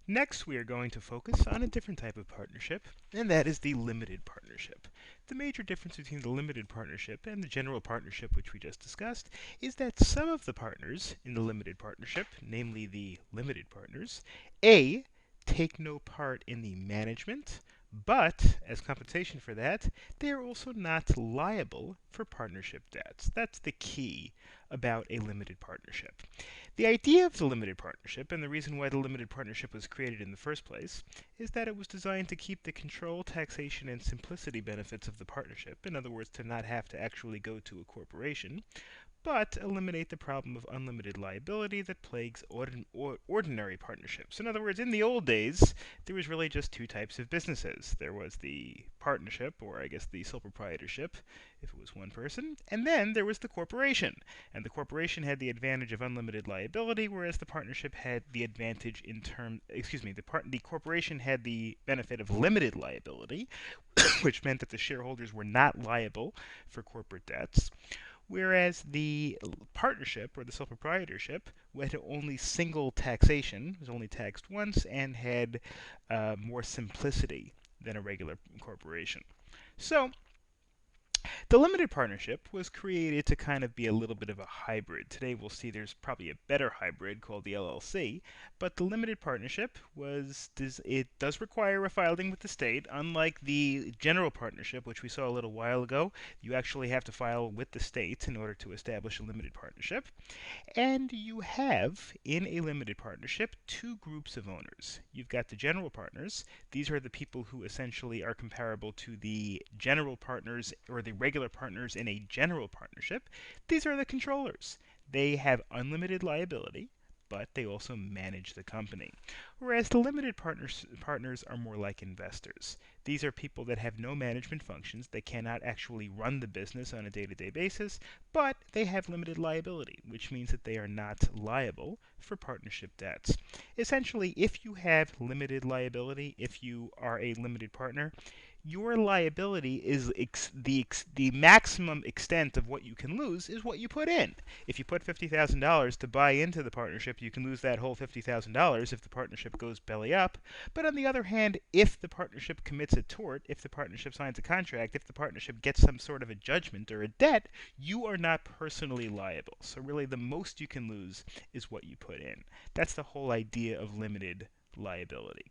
Next, we are going to focus on a different type of partnership, and that is the limited partnership. The major difference between the limited partnership and the general partnership, which we just discussed, is that some of the partners in the limited partnership, namely the limited partners, A, take no part in the management, but as compensation for that, they are also not liable for partnership debts. That's the key about a limited partnership. The idea of the limited partnership, and the reason why the limited partnership was created in the first place, is that it was designed to keep the control, taxation, and simplicity benefits of the partnership, in other words, to not have to actually go to a corporation, but eliminate the problem of unlimited liability that plagues ordinary partnerships. In other words, in the old days, there was really just two types of businesses. There was the partnership, or I guess the sole proprietorship, if it was one person, and then there was the corporation. And the corporation had the advantage of unlimited liability, whereas the partnership had the advantage in term, the corporation had the benefit of limited liability, which meant that the shareholders were not liable for corporate debts, whereas the partnership or the sole proprietorship had only single taxation, was only taxed once, and had more simplicity than a regular corporation. So the limited partnership was created to kind of be a little bit of a hybrid. Today we'll see there's probably a better hybrid called the LLC, but the limited partnership it does require a filing with the state. Unlike the general partnership, which we saw a little while ago, you actually have to file with the state in order to establish a limited partnership. And you have, in a limited partnership, two groups of owners. You've got the general partners. These are the people who essentially are comparable to the general partners or the regular partners in a general partnership. These are the controllers. They have unlimited liability, but they also manage the company. Whereas the limited partners are more like investors. These are people that have no management functions. They cannot actually run the business on a day-to-day basis, but they have limited liability, which means that they are not liable for partnership debts. Essentially, if you have limited liability, if you are a limited partner, your liability is the maximum extent of what you can lose is what you put in. If you put $50,000 to buy into the partnership, you can lose that whole $50,000 if the partnership goes belly up. But on the other hand, if the partnership commits a tort, if the partnership signs a contract, if the partnership gets some sort of a judgment or a debt, you are not personally liable. So really the most you can lose is what you put in. That's the whole idea of limited liability.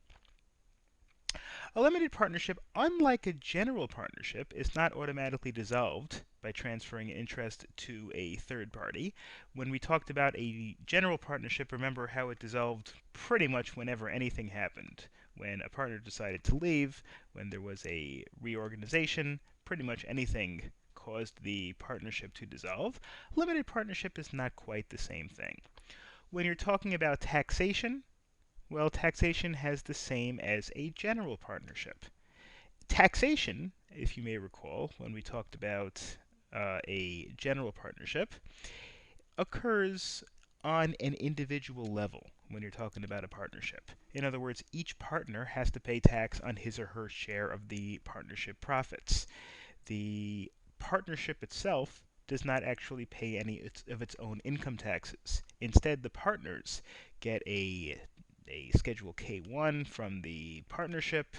A limited partnership, unlike a general partnership, is not automatically dissolved by transferring interest to a third party. When we talked about a general partnership, remember how it dissolved pretty much whenever anything happened. When a partner decided to leave, when there was a reorganization, pretty much anything caused the partnership to dissolve. Limited partnership is not quite the same thing. When you're talking about taxation, well, taxation has the same as a general partnership. Taxation, if you may recall, when we talked about a general partnership, occurs on an individual level when you're talking about a partnership. In other words, each partner has to pay tax on his or her share of the partnership profits. The partnership itself does not actually pay any of its own income taxes. Instead, the partners get a Schedule K1 from the partnership,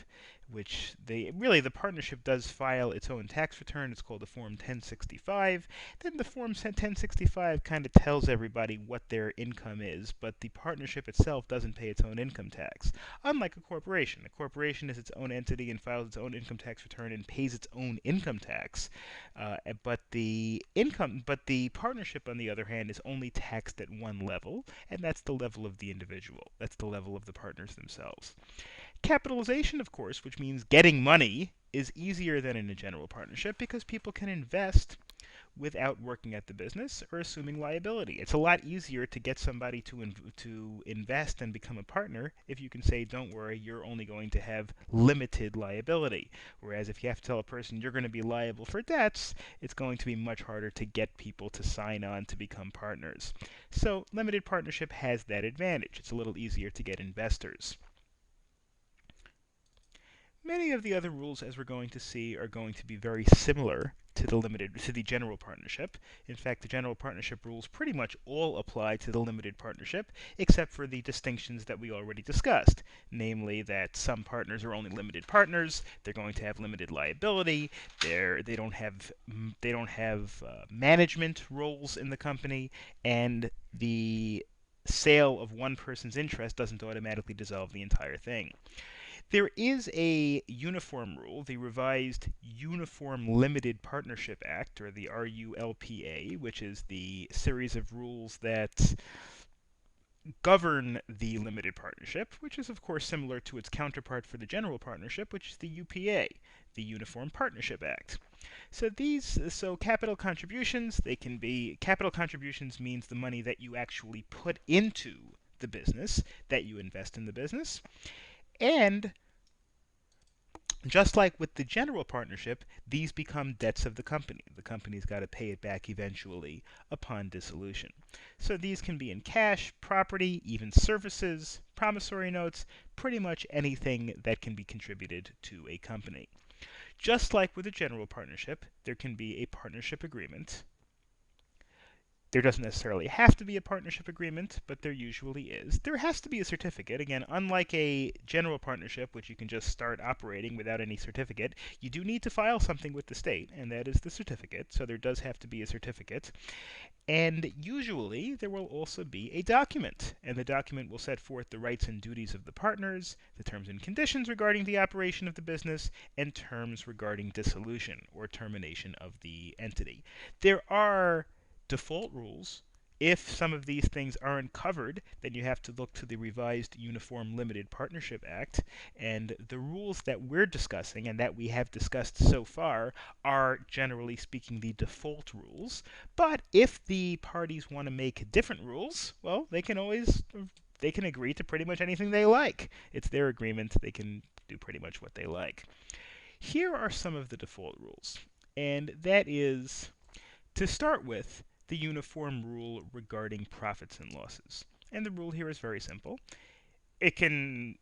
which the partnership does file its own tax return. It's called the Form 1065. Then the Form 1065 kind of tells everybody what their income is, but the partnership itself doesn't pay its own income tax. Unlike a corporation is its own entity and files its own income tax return and pays its own income tax. But the partnership, on the other hand, is only taxed at one level, and that's the level of the individual. That's the level of the partners themselves. Capitalization, of course, which means getting money, is easier than in a general partnership because people can invest without working at the business or assuming liability. It's a lot easier to get somebody to invest and become a partner if you can say, don't worry, you're only going to have limited liability. Whereas if you have to tell a person you're going to be liable for debts, it's going to be much harder to get people to sign on to become partners. So limited partnership has that advantage. It's a little easier to get investors. Many of the other rules, as we're going to see, are going to be very similar to the general partnership. In fact, the general partnership rules pretty much all apply to the limited partnership, except for the distinctions that we already discussed, namely that some partners are only limited partners, they're going to have limited liability, they don't have management roles in the company, and the sale of one person's interest doesn't automatically dissolve the entire thing. There is a uniform rule, the revised Uniform Limited Partnership Act, or the RULPA, which is the series of rules that govern the limited partnership, which is of course similar to its counterpart for the general partnership, which is the UPA, the Uniform Partnership Act. So capital contributions, capital contributions means the money that you actually put into the business, that you invest in the business. And just like with the general partnership, these become debts of the company. The company's got to pay it back eventually upon dissolution. So these can be in cash, property, even services, promissory notes, pretty much anything that can be contributed to a company. Just like with a general partnership, there can be a partnership agreement. There doesn't necessarily have to be a partnership agreement, but there usually is. There has to be a certificate. Again, unlike a general partnership, which you can just start operating without any certificate, you do need to file something with the state, and that is the certificate. So there does have to be a certificate. And usually there will also be a document, and the document will set forth the rights and duties of the partners, the terms and conditions regarding the operation of the business, and terms regarding dissolution or termination of the entity. There are default rules. If some of these things aren't covered, then you have to look to the revised Uniform Limited Partnership Act. And the rules that we're discussing and that we have discussed so far are, generally speaking, the default rules. But if the parties want to make different rules, well, they can agree to pretty much anything they like. It's their agreement. They can do pretty much what they like. Here are some of the default rules. And that is, to start with, the uniform rule regarding profits and losses. And the rule here is very simple. It can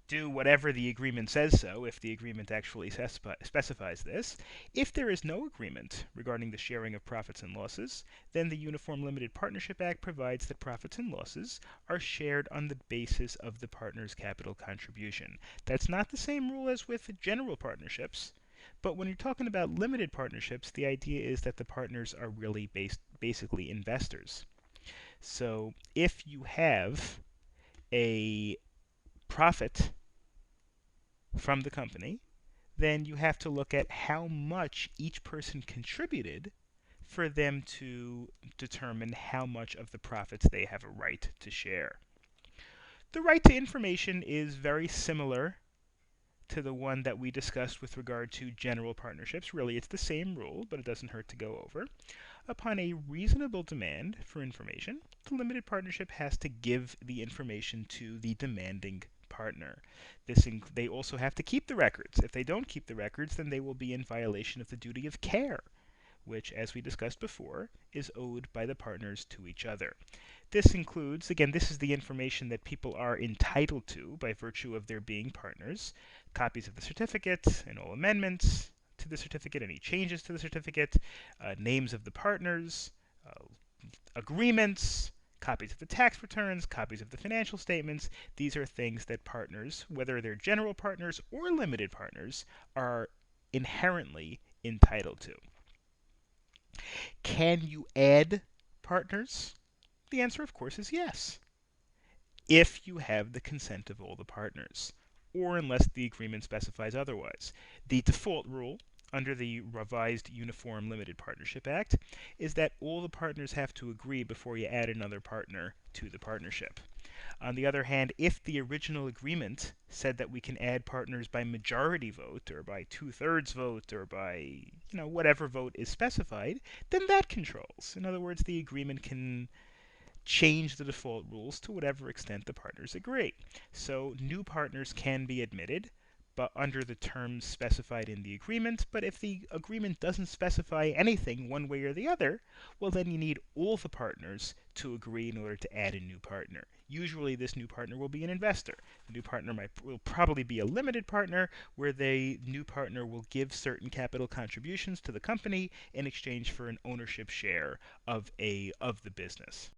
do whatever the agreement says so, if the agreement actually specifies this. If there is no agreement regarding the sharing of profits and losses, then the Uniform Limited Partnership Act provides that profits and losses are shared on the basis of the partner's capital contribution. That's not the same rule as with general partnerships. But when you're talking about limited partnerships, the idea is that the partners are really basically investors. So if you have a profit from the company, then you have to look at how much each person contributed for them to determine how much of the profits they have a right to share. The right to information is very similar to the one that we discussed with regard to general partnerships. Really, it's the same rule, but it doesn't hurt to go over. Upon a reasonable demand for information, the limited partnership has to give the information to the demanding partner. They also have to keep the records. If they don't keep the records, then they will be in violation of the duty of care, which, as we discussed before, is owed by the partners to each other. This includes, again, this is the information that people are entitled to by virtue of their being partners: copies of the certificate and all amendments to the certificate, any changes to the certificate, names of the partners, agreements, copies of the tax returns, copies of the financial statements. These are things that partners, whether they're general partners or limited partners, are inherently entitled to. Can you add partners? The answer, of course, is yes, if you have the consent of all the partners, or unless the agreement specifies otherwise. The default rule under the revised Uniform Limited Partnership Act is that all the partners have to agree before you add another partner to the partnership. On the other hand, if the original agreement said that we can add partners by majority vote or by 2/3 vote or by whatever vote is specified, then that controls. In other words, the agreement can change the default rules to whatever extent the partners agree. So new partners can be admitted, but under the terms specified in the agreement. But if the agreement doesn't specify anything one way or the other, well, then you need all the partners to agree in order to add a new partner. Usually, this new partner will be an investor. The new partner will probably be a limited partner, where the new partner will give certain capital contributions to the company in exchange for an ownership share of the business.